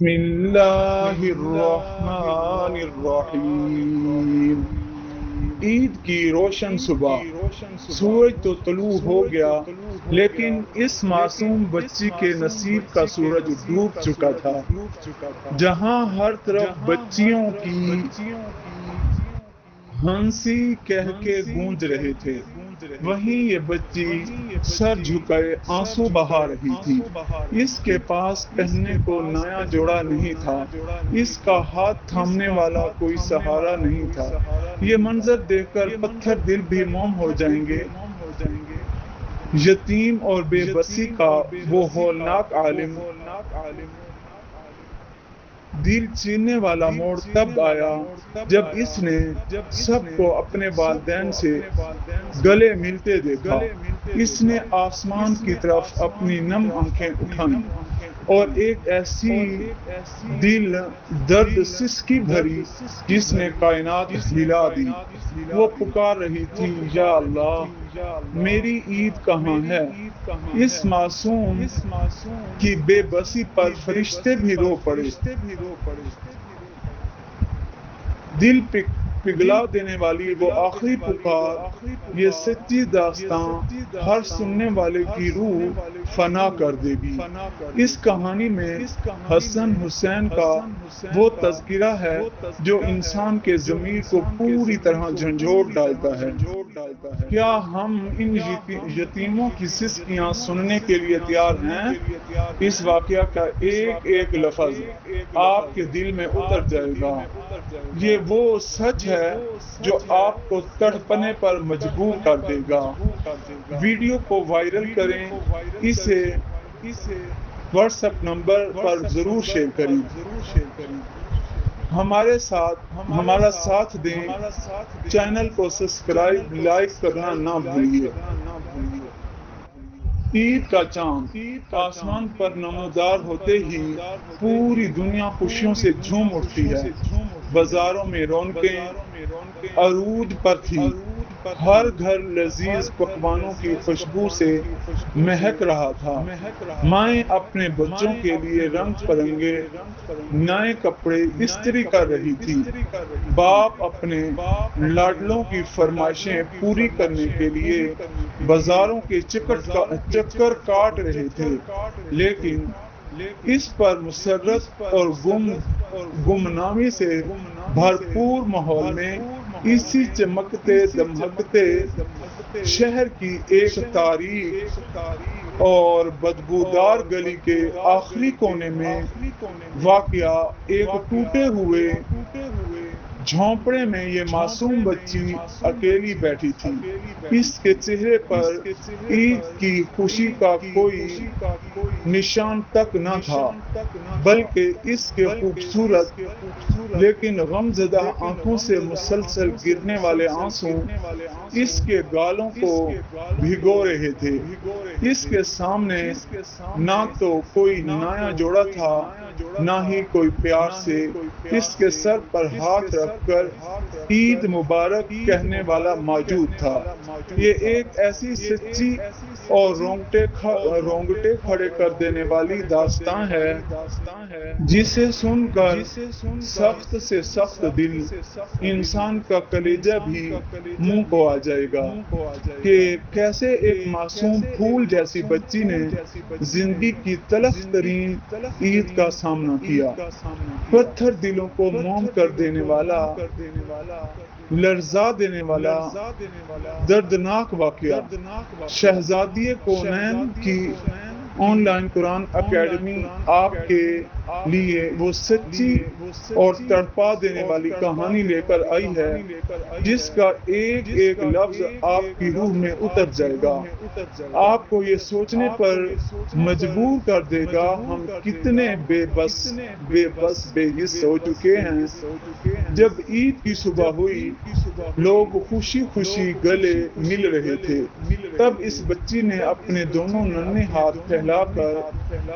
بسم اللہ الرحمن الرحیم۔ عید کی روشن صبح، سورج تو طلوع ہو گیا، لیکن اس معصوم بچی کے نصیب کا سورج ڈوب چکا تھا۔ جہاں ہر طرف بچیوں کی ہنسی کہہ کے گونج رہے تھے، وہیں یہ بچی سر جھکائے آنسو بہا رہی تھی۔ اس کے پاس پہننے کو نیا جوڑا نہیں تھا، اس کا ہاتھ تھامنے والا کوئی سہارا نہیں تھا۔ یہ منظر دیکھ کر پتھر دل بھی موم ہو جائیں گے۔ یتیم اور بے بسی کا وہ ہولناک عالم، دل چیرنے والا موڑ تب آیا جب اس نے سب کو اپنے والدین سے گلے ملتے دیکھا۔ اس نے آسمان کی طرف اپنی نم آنکھیں اٹھائیں اور ایک ایسی دل درد سسکی بھری جس نے کائنات ہلا دی۔ وہ پکار رہی تھی، یا اللہ، میری عید کہاں ہے؟ اس معصوم کی بے بسی پر فرشتے بھی رو پڑے۔ دل پگھلا دینے والی وہ آخری پکار، یہ سچی داستان ہر سننے والے کی روح فنا کر دے گی۔ اس کہانی میں حسن حسین کا وہ تذکرہ ہے جو انسان کے ضمیر کو پوری طرح جھنجھوڑ ڈالتا ہے۔ کیا ہم ان یتیموں کی سسکیاں سننے کے لیے تیار ہیں؟ اس واقعہ کا ایک ایک لفظ آپ کے دل میں اتر جائے گا۔ یہ وہ سچ ہے جو آپ کو تڑپنے پر مجبور کر دے گا۔ ویڈیو کو وائرل کریں، اسے واٹس ایپ نمبر پر ضرور شیئر کریں۔ ہمارا ساتھ دیں، چینل کو سبسکرائب، لائک کرنا نہ بھولیے۔ عید کا چاند آسمان پر نمودار ہوتے ہی پوری دنیا خوشیوں سے جھوم اٹھتی ہے۔ بازاروں میں رونقیں عروج پر تھی، ہر گھر لذیذ پکوانوں کی خوشبو سے مہک رہا تھا۔ مائیں اپنے بچوں کے لیے رنگ برنگے نئے کپڑے استری کر رہی تھی، باپ اپنے لاڈلوں کی فرمائشیں پوری کرنے کے لیے بازاروں کے چکر کاٹ رہے تھے، لیکن اس پر مسرت اور گمنامی سے بھرپور ماحول میں اسی چمکتے دمکتے شہر کی ایک تاریخ اور بدبودار گلی کے آخری کونے میں واقع ایک ٹوٹے ہوئے جھونپڑے میں یہ معصوم بچی اکیلی بیٹھی تھی۔ اس کے چہرے پر عید کی خوشی کا کوئی نشان تک نہ تھا، بلکہ اس کے خوبصورت لیکن غم زدہ آنکھوں سے مسلسل گرنے والے آنسو اس کے گالوں کو بھگو رہے تھے۔ اس کے سامنے نہ تو کوئی نیا جوڑا تھا، نہ ہی کوئی پیار سے اس کے سر پر ہاتھ رکھ کر عید مبارک کہنے والا موجود تھا۔ یہ ایک ایسی سچی اور رونگٹے کھڑے کر دینے والی داستان ہے جسے سن کر سخت سے سخت دل انسان کا کلیجہ بھی منہ کو آ جائے گا کہ کیسے ایک معصوم پھول جیسی بچی نے زندگی کی تلخ ترین عید کا سامنا کیا۔ پتھر دلوں کو موم کر دینے والا، لرزا دینے والا دردناک واقعہ۔ شہزادی کونین کی آن لائن قرآن اکیڈمی آپ کے لیے وہ سچی اور تڑپا دینے والی کہانی لے کر آئی ہے جس کا ایک ایک لفظ آپ کی روح میں اتر جائے گا، آپ کو یہ سوچنے پر مجبور کر دے گا ہم کتنے بے بس بے حس ہو چکے ہیں۔ جب عید کی صبح ہوئی، لوگ خوشی خوشی گلے مل رہے تھے، تب اس بچی نے اپنے دونوں ننھے ہاتھ پھیلا کر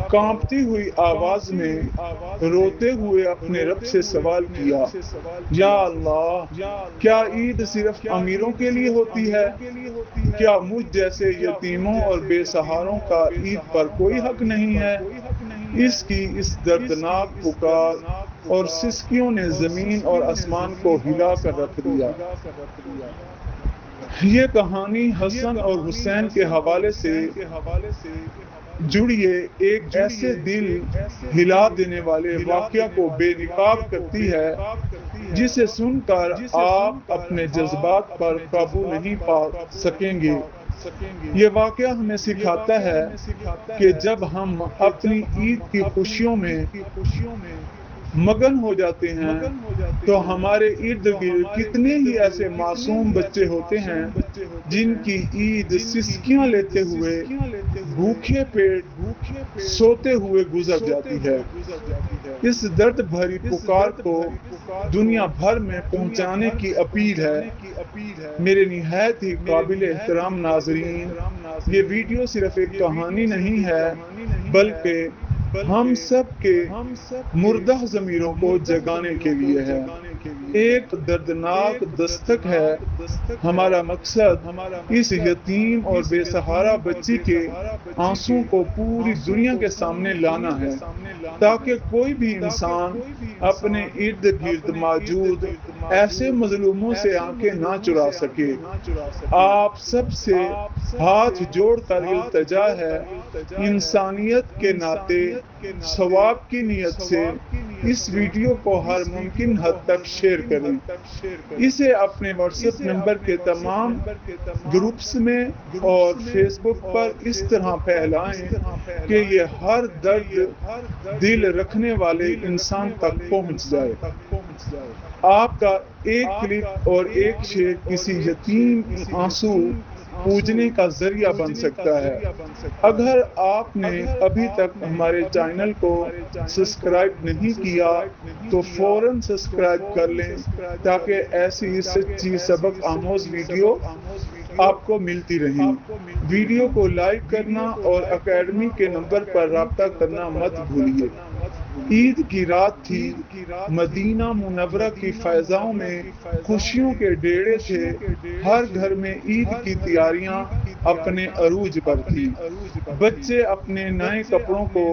کانپتی ہوئی آواز میں روتے ہوئے اپنے رب سے سوال کیا، یا اللہ، کیا عید صرف امیروں کے لیے ہوتی ہے؟ کیا مجھ جیسے یتیموں اور بے سہاروں کا عید پر کوئی حق نہیں ہے؟ اس کی اس دردناک پکار اور سسکیوں نے زمین اور آسمان کو ہلا کر رکھ دیا۔ یہ کہانی حسن اور حسین کے حوالے سے جڑیے ایک ایسے دل ہلا دینے والے واقعہ کو بے نقاب کرتی ہے جسے سن کر آپ اپنے جذبات پر قابو نہیں پا سکیں گے۔ یہ واقعہ ہمیں سکھاتا ہے کہ جب ہم اپنی عید کی خوشیوں میں مگن ہو جاتے ہیں تو ہمارے ارد گرد کتنے ہی ایسے معصوم بچے ہوتے ہیں جن کی عید سسکیاں لیتے ہوئے بھوکے پیٹ سوتے ہوئے گزر جاتی ہے۔ اس درد بھری پکار کو دنیا بھر میں پہنچانے کی اپیل ہے۔ میرے نہایت ہی قابل احترام ناظرین، یہ ویڈیو صرف ایک کہانی نہیں ہے بلکہ ہم سب کے مردہ ضمیروں کو جگانے کے لیے ہے، ایک دردناک دستک ہے۔ ہمارا مقصد اس یتیم اور بے سہارا بچی کے آنسوں کو پوری دنیا کے سامنے لانا ہے تاکہ کوئی بھی انسان اپنے ارد گرد موجود ایسے مظلوموں سے آنکھیں نہ چرا سکے۔ آپ سب سے ہاتھ جوڑ کر التجا ہے، انسانیت کے ناطے ثواب کی نیت سے اس ویڈیو کو ہر ممکن حد تک شیئر کریں۔ اسے اپنے واٹس ایپ نمبر کے تمام گروپس میں اور فیس بک پر اس طرح پھیلائیں کہ یہ ہر درد دل رکھنے والے انسان تک پہنچ جائے۔ آپ کا ایک کلک اور ایک شیئر کسی یتیم آنسو پوجنے کا ذریعہ بن سکتا ہے۔ اگر آپ نے ابھی تک ہمارے چینل کو سبسکرائب نہیں کیا تو فوراً سبسکرائب کر لیں تاکہ ایسی سچی سبق آموز ویڈیو آپ کو ملتی رہیں۔ ویڈیو کو لائک کرنا اور اکیڈمی کے نمبر پر رابطہ کرنا مت بھولیے۔ عید کی رات تھی، مدینہ منورہ کی فضاؤں میں خوشیوں کے ڈیرے تھے، ہر گھر میں عید کی تیاریاں اپنے عروج پر تھی۔ بچے اپنے نئے کپڑوں کو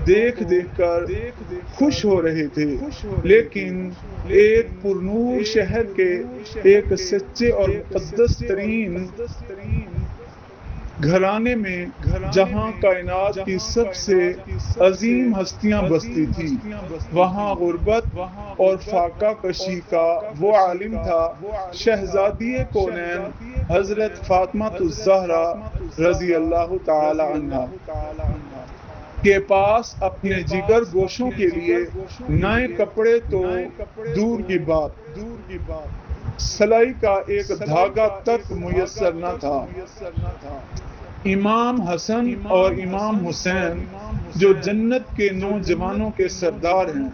دیکھ کر خوش ہو رہے تھے، لیکن ایک پرنور شہر کے ایک سچے اور مقدس ترین گھرانے میں جہاں کائنات کی سب سے عظیم ہستیاں بستی تھی، وہاں غربت اور فاقہ کشی کا وہ عالم تھا، شہزادی کونین حضرت فاطمہ الزہرا رضی اللہ تعالی عنہا کے پاس اپنے جگر گوشوں کے لیے نئے کپڑے تو دور کی بات، سلائی کا ایک دھاگا تک میسر نہ تھا۔ امام حسن اور امام حسین جو جنت کے نوجوانوں کے سردار ہیں،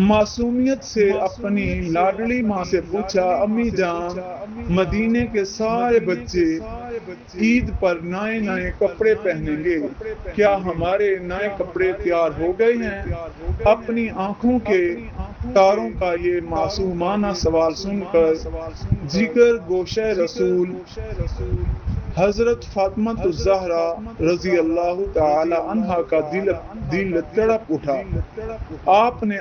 معصومیت سے اپنی لاڈلی ماں سے پوچھا، امی جان، مدینے کے سارے بچے عید پر نئے کپڑے پہنیں گے، کیا ہمارے نئے کپڑے تیار ہو گئے ہیں؟ اپنی آنکھوں کے تاروں کا یہ معصومانہ سوال سن کر جگر گوشہ رسول حضرت فاطمہ الزہرا رضی اللہ تعالی عنہا کا دل تڑپ اٹھا۔ آپ نے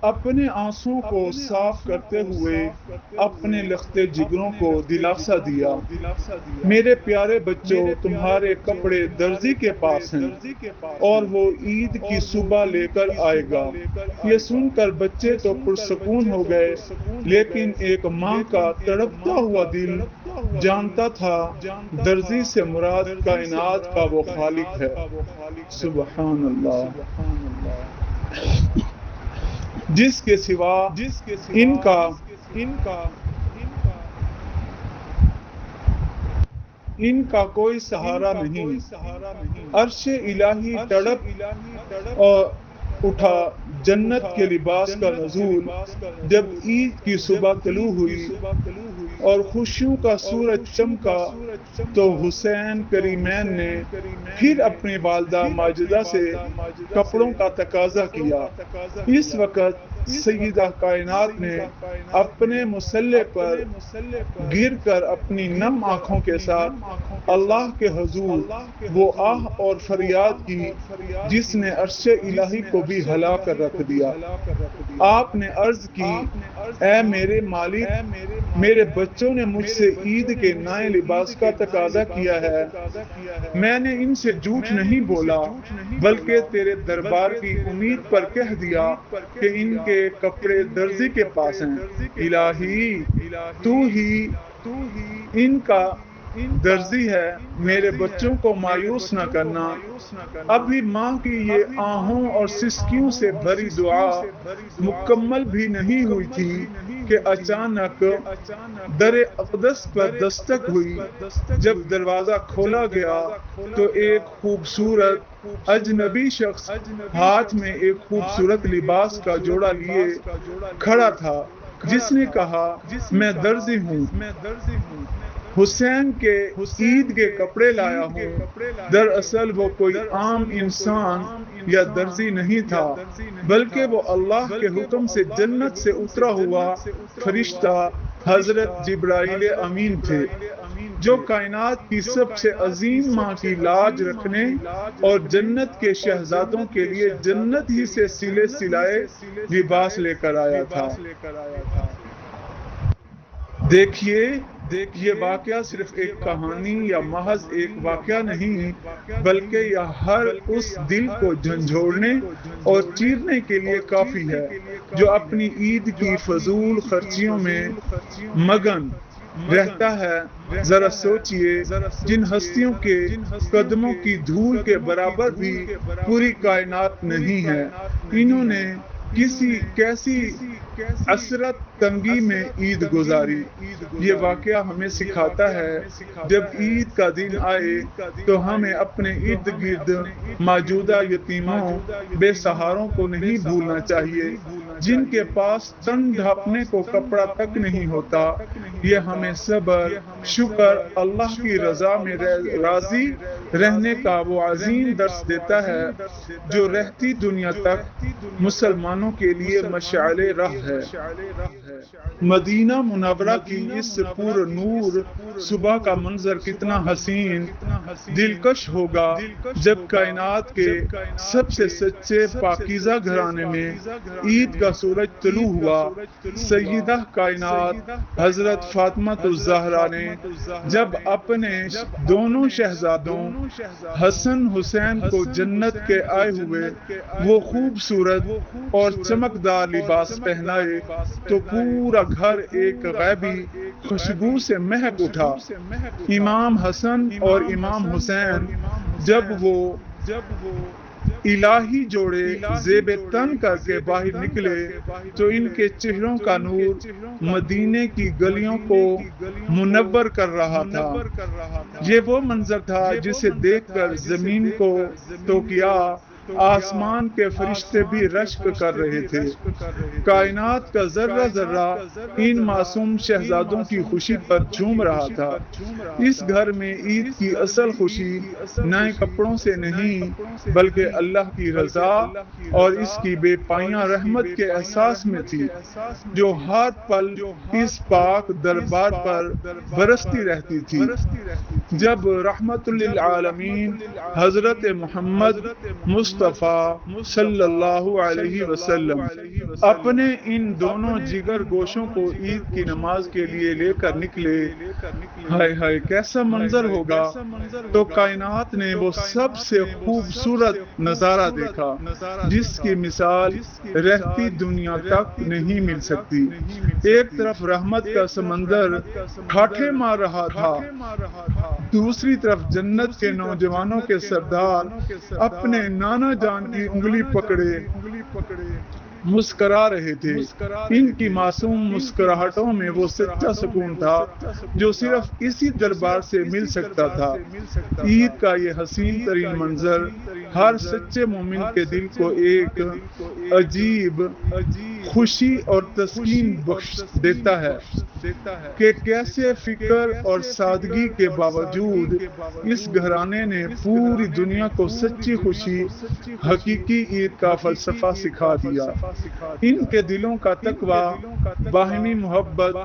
اپنے آنسوں کو صاف کرتے ہوئے اپنے لختے جگروں کو دلاسا دیا، میرے پیارے بچوں، تمہارے کپڑے درزی کے پاس ہیں اور وہ عید کی صبح لے کر آئے گا۔ یہ سن کر بچے تو پرسکون ہو گئے، لیکن ایک ماں کا تڑپتا ہوا دل جانتا تھا درزی سے مراد کائنات کا وہ خالق ہے۔ سبحان اللہ، جس کے سوا ان کا کوئی سہارا نہیں۔ عرش الہی تڑپ اور اٹھا، جنت کے لباس کا نزول جب عید کی صبح طلوع ہوئی اور خوشیوں کا سورج چمکا تو حسین کریمین نے پھر اپنی والدہ ماجدہ سے کپڑوں کا تقاضا کیا۔ اس وقت سیدہ کائنات نے اپنے مسلح پر گر کر اپنی نم آنکھوں کے ساتھ اللہ کے حضور وہ آہ اور فریاد کی جس نے عرش الہی کو بھی ہلا کر رکھ دیا۔ آپ نے عرض کی، اے میرے مالک، میرے بچوں نے مجھ سے عید کے نئے لباس کا تقاضا کیا ہے، میں نے ان سے جھوٹ نہیں بولا بلکہ تیرے دربار کی امید پر کہہ دیا کہ ان کے کپڑے درزی کے پاس ہیں۔ الہی تو ہی ان کا درزی ہے، میرے بچوں کو مایوس نہ کرنا۔ ابھی ماں کی یہ آہوں اور سسکیوں سے بھری دعا مکمل بھی نہیں ہوئی تھی کہ اچانک در اقدس پر دستک ہوئی۔ جب دروازہ کھولا گیا تو ایک خوبصورت اجنبی شخص ہاتھ میں ایک خوبصورت لباس کا جوڑا لیے کھڑا تھا، جس نے کہا، میں درزی ہوں، حسین کے عید کے کپڑے لایا ہوں۔ دراصل وہ کوئی عام انسان یا درزی نہیں تھا، بلکہ وہ اللہ کے حکم سے جنت سے اترا ہوا فرشتہ حضرت جبرائیل امین تھے، جو کائنات کی سب سے عظیم ماں کی لاج رکھنے اور جنت کے شہزادوں کے لیے جنت ہی سے سلے سلائے لباس لے کر آیا تھا۔ دیکھیے، یہ واقعہ صرف ایک کہانی یا محض ایک واقعہ نہیں، بلکہ یہ ہر اس دل کو جھنجھوڑنے اور چیرنے کے لیے کافی ہے جو اپنی عید کی فضول خرچیوں میں مگن رہتا ہے۔ ذرا سوچئے، جن ہستیوں کے قدموں کی دھول کے برابر بھی پوری کائنات نہیں ہے، انہوں نے کیسی عسرت تنگی میں عید گزاری۔ یہ واقعہ ہمیں سکھاتا ہے، جب عید کا دن آئے تو ہمیں اپنے ارد گرد موجودہ یتیموں، بے سہاروں کو نہیں بھولنا چاہیے، جن کے پاس تن ڈھانپنے کو کپڑا تک نہیں ہوتا۔ یہ ہمیں صبر، شکر، اللہ کی رضا میں راضی رہنے کا وہ عظیم درس دیتا ہے جو رہتی دنیا تک مسلمانوں کے لیے مشعل راہ ہے۔ مدینہ منورہ کی اس پر نور صبح کا منظر کتنا حسین، دلکش ہوگا جب کائنات کے سب سے سچے پاکیزہ گھرانے میں عید کا سورج طلوع ہوا۔ سیدہ کائنات حضرت فاطمہ الزہرا نے جب اپنے دونوں شہزادوں حسن حسین کو جنت کے آئے ہوئے وہ خوبصورت اور چمکدار لباس پہنائے تو پورا گھر ایک غیبی خوشبو سے مہک اٹھا۔ امام حسن اور امام حسین جب وہ الہی جوڑے زیب تن کر کے باہر نکلے تو ان کے چہروں کا نور مدینے کی گلیوں کو منور کر رہا تھا۔ یہ وہ منظر تھا جسے دیکھ کر زمین کو تو کیا آسمان کے فرشتے بھی رشک کر رہے تھے۔ کائنات کا ذرہ ذرہ ان معصوم شہزادوں کی خوشی پر جھوم رہا تھا۔ اس گھر میں عید کی اصل خوشی نئے کپڑوں سے نہیں بلکہ اللہ کی رضا اور اس کی بے پایاں رحمت کے احساس میں تھی، جو ہر پل اس پاک دربار پر برستی رہتی تھی۔ جب رحمت للعالمین حضرت محمد مصطفیٰ صلی اللہ علیہ وسلم اپنے ان دونوں جگر گوشوں کو عید کی نماز کے لیے لے کر نکلے، ہائے ہائے کیسا منظر ہوگا! تو کائنات نے وہ سب سے خوبصورت نظارہ دیکھا جس کی مثال رہتی دنیا تک نہیں مل سکتی۔ ایک طرف رحمت کا سمندر ٹھاٹھے مار رہا تھا، دوسری طرف جنت کے نوجوانوں کے سردار اپنے نانا جان کی انگلی پکڑے مسکرا رہے تھے۔ ان کی معصوم مسکراہٹوں میں وہ سچا سکون تھا جو صرف اسی دربار سے مل سکتا تھا۔ عید کا یہ حسین ترین منظر ہر سچے مومن کے دل کو ایک عجیب خوشی اور تسکین بخش دیتا ہے کہ کیسے فکر اور سادگی کے باوجود اس گھرانے نے پوری دنیا کو سچی خوشی، حقیقی عید کا فلسفہ سکھا دیا۔ ان کے دلوں کا تقویٰ، باہمی محبت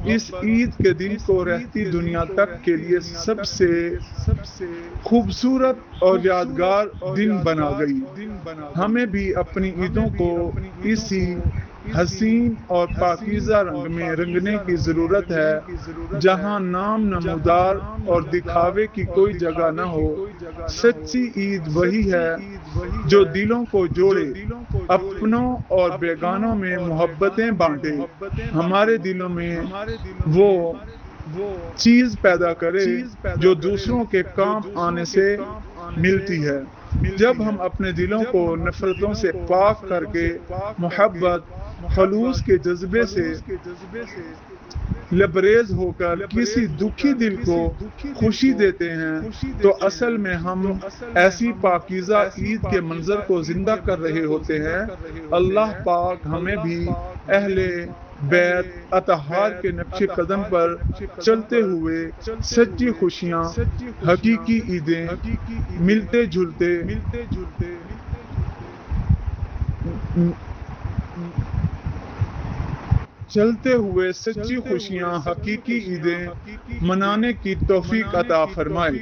اس عید کے دن کو رہتی دنیا تک کے لیے سب سے خوبصورت اور یادگار دن بنا گئی۔ ہمیں بھی اپنی عیدوں کو اسی حسین اور پاکیزہ رنگ میں رنگنے کی ضرورت ہے جہاں نام نمودار اور دکھاوے کی کوئی جگہ نہ ہو۔ سچی عید وہی ہے جو دلوں کو جوڑے، اپنوں اور بیگانوں میں محبتیں بانٹے، ہمارے دلوں میں وہ چیز پیدا کرے جو دوسروں کے کام آنے سے ملتی ہے۔ جب ہم اپنے دلوں کو نفرتوں سے پاک کر کے محبت، خلوص کے جذبے سے لبریز ہو کر کسی دکھی دل کو خوشی دیتے ہیں تو اصل میں ہم ایسی پاکیزہ عید کے منظر کو زندہ کر رہے ہوتے ہیں۔ اللہ پاک ہمیں بھی اہل بیت اطہار کے نقش قدم پر چلتے ہوئے سچی خوشیاں، حقیقی عیدیں، ملتے جلتے چلتے ہوئے سچی خوشیاں، حقیقی عیدیں منانے کی توفیق عطا فرمائے۔